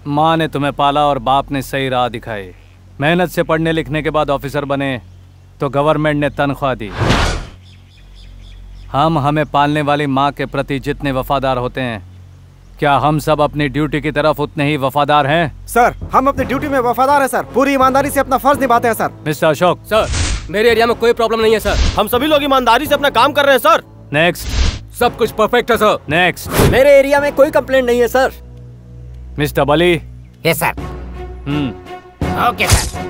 माँ ने तुम्हें पाला और बाप ने सही राह दिखाई। मेहनत से पढ़ने लिखने के बाद ऑफिसर बने तो गवर्नमेंट ने तनख्वाह दी। हम हमें पालने वाली माँ के प्रति जितने वफादार होते हैं, क्या हम सब अपनी ड्यूटी की तरफ उतने ही वफादार हैं? सर, हम अपनी ड्यूटी में वफादार हैं सर। पूरी ईमानदारी से अपना फर्ज निभाते हैं सर। मिस्टर अशोक। सर, मेरे एरिया में कोई प्रॉब्लम नहीं है सर। हम सभी लोग ईमानदारी से अपना काम कर रहे हैं सर। नेक्स्ट। सब कुछ परफेक्ट है सर। नेक्स्ट। मेरे एरिया में कोई कंप्लेंट नहीं है sir. Mister Bali. Yes sir. Okay sir.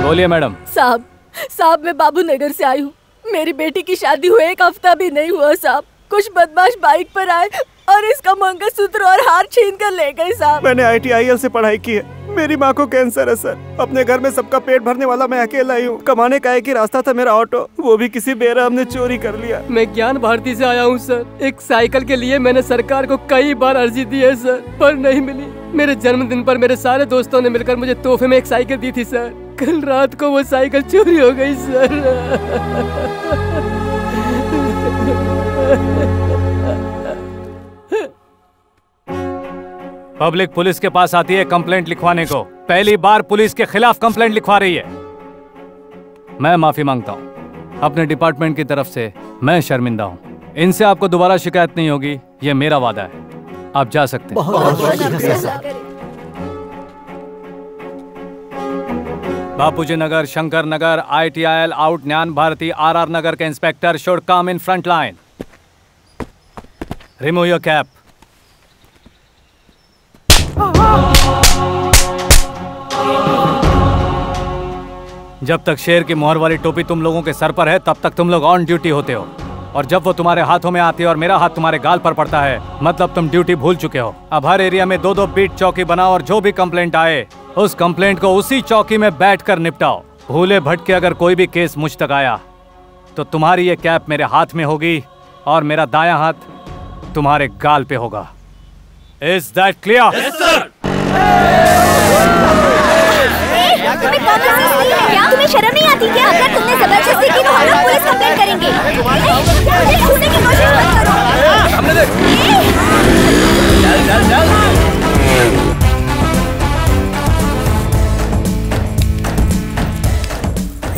बोलिए मैडम। साहब मैं बाबू नगर से आई हूँ। मेरी बेटी की शादी हुए 1 हफ्ता भी नहीं हुआ साहब। कुछ बदमाश बाइक पर आए और इसका मंगलसूत्र और हार छीन कर ले गए साहब। मैंने ITIL से पढ़ाई की है। मेरी माँ को कैंसर है सर। अपने घर में सबका पेट भरने वाला मैं अकेला ही हूँ। कमाने का एक ही रास्ता था मेरा ऑटो, वो भी किसी बेरहम ने चोरी कर लिया। मैं ज्ञान भारती से आया हूँ सर। एक साइकिल के लिए मैंने सरकार को कई बार अर्जी दी है सर, पर नहीं मिली। मेरे जन्मदिन पर मेरे सारे दोस्तों ने मिलकर मुझे तोहफे में एक साइकिल दी थी सर। कल रात को वो साइकिल चोरी हो गई सर। पब्लिक पुलिस के पास आती है कंप्लेंट लिखवाने को। पहली बार पुलिस के खिलाफ कंप्लेंट लिखवा रही है। मैं माफी मांगता हूँ। अपने डिपार्टमेंट की तरफ से मैं शर्मिंदा हूँ। इनसे आपको दोबारा शिकायत नहीं होगी, ये मेरा वादा है। आप जा सकते हैं। बापूजी नगर, शंकर नगर, ITIL आउट, ज्ञान भारती, RR नगर के inspector should come in front line. Remove your cap. जब तक शेर की मोहर वाली टोपी तुम लोगों के सर पर है, तब तक तुम लोग ऑन ड्यूटी होते हो। और जब वो तुम्हारे हाथों में आती है और मेरा हाथ तुम्हारे गाल पर पड़ता है, मतलब तुम ड्यूटी भूल चुके हो। अब हर एरिया में 2-2 बीट चौकी बनाओ और जो भी कंप्लेंट आए उस कंप्लेंट को उसी चौकी में बैठकर निपटाओ। भूले भटके अगर कोई भी केस मुझ तक आया तो तुम्हारी ये कैप मेरे हाथ में होगी और मेरा दायां हाथ तुम्हारे गाल पे होगा। Is that clear? Yes, sir. तुम्हें शर्म नहीं आती क्या? अगर तुमने जबरदस्ती की तो हम लोग पुलिस कंप्लेंट करेंगे। मुझे छूने की कोशिश मत करो। हमने देख। चल।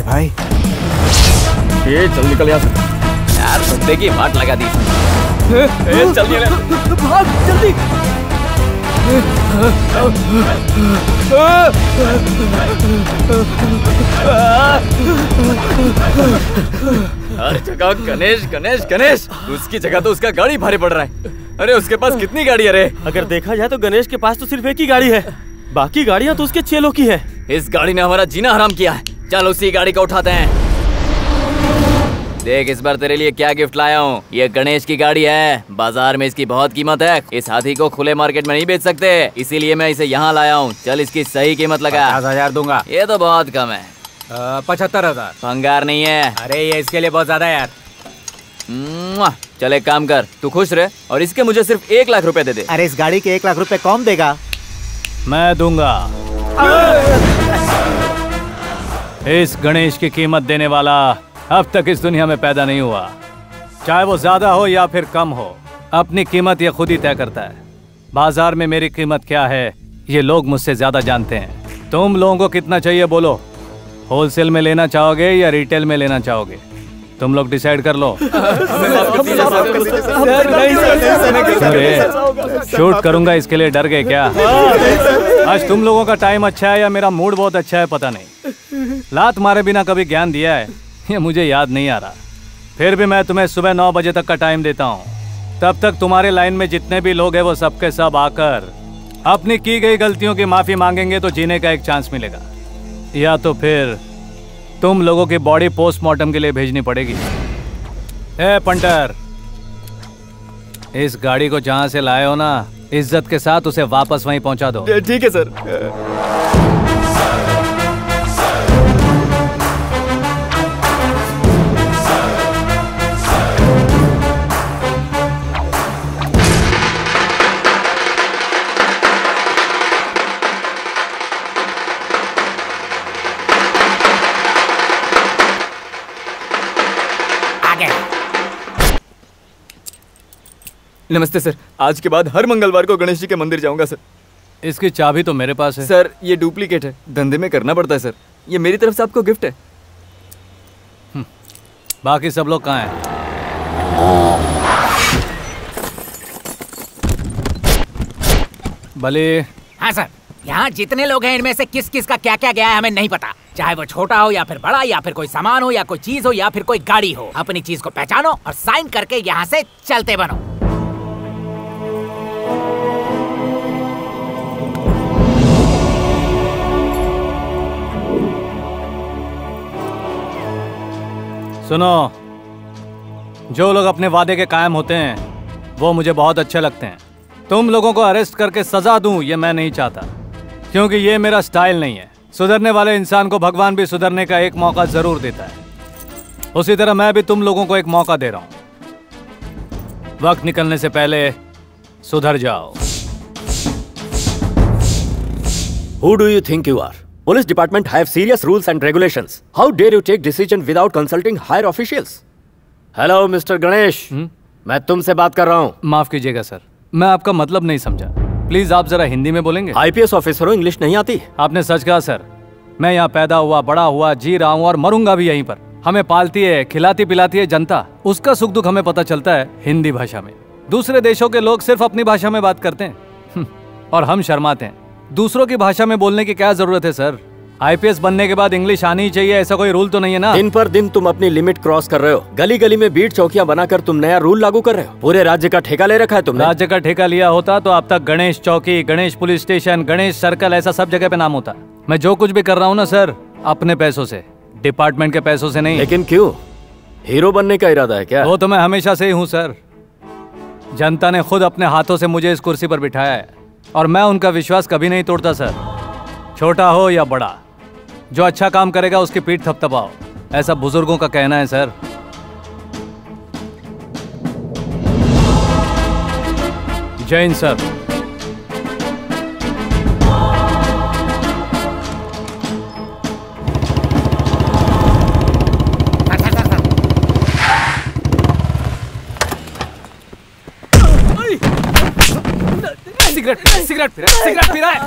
भाई, ये चल निकल यहाँ से। यार बंदे की वाट लगा दी। चल ये भाग जल्दी। हर जगह गणेश। उसकी जगह तो उसका गाड़ी भारी पड़ रहा है। अरे उसके पास कितनी गाड़ी है रे? अगर देखा जाए तो गणेश के पास तो सिर्फ एक ही गाड़ी है, बाकी गाड़ियाँ तो उसके चेलों की है। इस गाड़ी ने हमारा जीना हराम किया है। चल उसी गाड़ी को उठाते हैं। देख इस बार तेरे लिए क्या गिफ्ट लाया हूँ। ये गणेश की गाड़ी है। बाजार में इसकी बहुत कीमत है। इस हाथी को खुले मार्केट में नहीं बेच सकते, इसीलिए मैं इसे यहाँ लाया हूँ। चल इसकी सही कीमत लगा। 50,000 दूंगा। ये तो बहुत कम है। 75,000। भंगार नहीं है। अरे ये इसके लिए बहुत ज्यादा है यार। चल एक काम कर, तू खुश रहे और इसके मुझे सिर्फ 1 लाख रुपए दे दे। अरे इस गाड़ी के 1 लाख रुपए कौन देगा? मैं दूंगा। इस गणेश की कीमत देने वाला अब तक इस दुनिया में पैदा नहीं हुआ। चाहे वो ज्यादा हो या फिर कम हो, अपनी कीमत ये खुद ही तय करता है। बाजार में मेरी कीमत क्या है ये लोग मुझसे ज्यादा जानते हैं। तुम लोगों को कितना चाहिए बोलो? होलसेल में लेना चाहोगे या रिटेल में लेना चाहोगे? तुम लोग डिसाइड कर लो। शूट करूंगा इसके लिए डर गए क्या? आज तुम लोगों का टाइम अच्छा है या मेरा मूड बहुत अच्छा है पता नहीं। लात मारे बिना कभी ज्ञान दिया है ये मुझे याद नहीं आ रहा। फिर भी मैं तुम्हें सुबह 9 बजे तक का टाइम देता हूँ। तब तक तुम्हारे लाइन में जितने भी लोग हैं वो सबके सब आकर अपनी की गई गलतियों की माफी मांगेंगे तो जीने का एक चांस मिलेगा, या तो फिर तुम लोगों की बॉडी पोस्टमार्टम के लिए भेजनी पड़ेगी। ए पंटर, इस गाड़ी को जहां से लाए हो ना, इज्जत के साथ उसे वापस वहीं पहुंचा दो। ठीक है सर। नमस्ते सर, आज के बाद हर मंगलवार को गणेश जी के मंदिर जाऊंगा सर। इसकी चाबी तो मेरे पास है। सर ये डुप्लीकेट है, धंधे में करना पड़ता है सर। ये मेरी तरफ से आपको गिफ्ट है। बाकी सब लोग कहाँ हैं? भले। हाँ सर, यहाँ जितने लोग हैं इनमें से किस किस का क्या क्या गया है हमें नहीं पता। चाहे वो छोटा हो या फिर बड़ा, या फिर कोई सामान हो या कोई चीज हो या फिर कोई गाड़ी हो। अपनी चीज को पहचानो और साइन करके यहाँ से चलते बनो। सुनो, जो लोग अपने वादे के कायम होते हैं वो मुझे बहुत अच्छे लगते हैं। तुम लोगों को अरेस्ट करके सजा दूं ये मैं नहीं चाहता, क्योंकि ये मेरा स्टाइल नहीं है। सुधरने वाले इंसान को भगवान भी सुधरने का एक मौका जरूर देता है। उसी तरह मैं भी तुम लोगों को एक मौका दे रहा हूं। वक्त निकलने से पहले सुधर जाओ। Who do you think you are? Police department have serious rules and regulations. How dare you take decision without consulting higher officials? Hello, Mr. Ganesh. मैं तुमसे बात कर रहा हूँ। माफ कीजिएगा सर, मैं आपका मतलब नहीं समझा। प्लीज आप जरा हिंदी में बोलेंगे। IPS ऑफिसर हो, इंग्लिश नहीं आती? आपने सच कहा सर। मैं यहाँ पैदा हुआ, बड़ा हुआ, जी रहा हूँ और मरूंगा भी यहीं पर। हमें पालती है, खिलाती पिलाती है जनता। उसका सुख दुख हमें पता चलता है हिंदी भाषा में। दूसरे देशों के लोग सिर्फ अपनी भाषा में बात करते हैं और हम शर्माते हैं। दूसरों की भाषा में बोलने की क्या जरूरत है सर? IPS बनने के बाद इंग्लिश आनी ही चाहिए, ऐसा कोई रूल तो नहीं है ना? दिन पर दिन तुम अपनी लिमिट क्रॉस कर रहे हो। गली गली में बीट चौकियां बनाकर तुम नया रूल लागू कर रहे हो। पूरे राज्य का ठेका ले रखा है तुमने। राज्य का ठेका लिया होता तो अब तक गणेश चौकी, Ganesh police station, Ganesh circle, ऐसा सब जगह पे नाम होता। मैं जो कुछ भी कर रहा हूँ ना सर, अपने पैसों से, डिपार्टमेंट के पैसों से नहीं। लेकिन क्यों? हीरो बनने का इरादा है क्या? वो तो मैं हमेशा से ही हूँ सर। जनता ने खुद अपने हाथों से मुझे इस कुर्सी पर बिठाया है और मैं उनका विश्वास कभी नहीं तोड़ता सर। छोटा हो या बड़ा, जो अच्छा काम करेगा उसकी पीठ थपथपाओ, ऐसा बुजुर्गों का कहना है सर। जय हिंद सर। सिगरेट पी रहा है।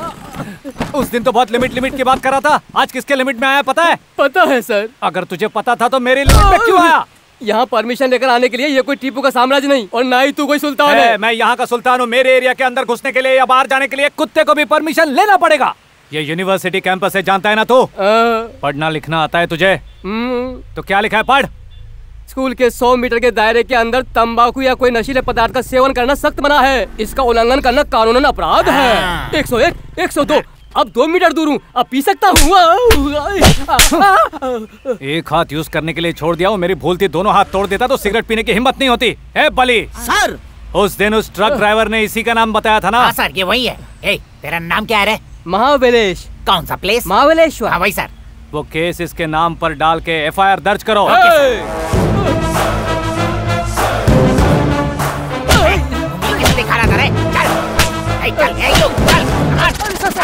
उस दिन तो बहुत लिमिट की बात कर रहा था, आज किसके लिमिट में आया पता है? पता है सर। अगर तुझे पता था तो मेरी लिमिट में क्यों आया? यहाँ परमिशन लेकर आने के लिए ये कोई टीपू का साम्राज्य नहीं और ना ही तू कोई सुल्तान है। मैं यहाँ का सुल्तान हूँ। मेरे एरिया के अंदर घुसने के लिए या बाहर जाने के लिए कुत्ते को भी परमिशन लेना पड़ेगा। ये यूनिवर्सिटी कैंपस है, जानता है ना तू? पढ़ना लिखना आता है तुझे? तो क्या लिखा है, पढ़। स्कूल के 100 मीटर के दायरे के अंदर तंबाकू या कोई नशीले पदार्थ का सेवन करना सख्त मना है। इसका उल्लंघन करना कानूनन अपराध है। 101, 102। अब 2 मीटर दूर हूँ, अब पी सकता हूँ। एक हाथ यूज करने के लिए छोड़ दिया, वो मेरी भूल थी। दोनों हाथ तोड़ देता तो सिगरेट पीने की हिम्मत नहीं होती। ए बली सर, उस दिन उस ट्रक ड्राइवर ने इसी का नाम बताया था ना? हाँ सर, ये वही है। ए, तेरा नाम क्या है रे? महाबलेश। कौन सा प्लेस? महाबलेश्वर। हाँ वही सर। वो केस इसके नाम पर डाल के FIR दर्ज करो। दिखा रहा था रे? चल, चल, चल,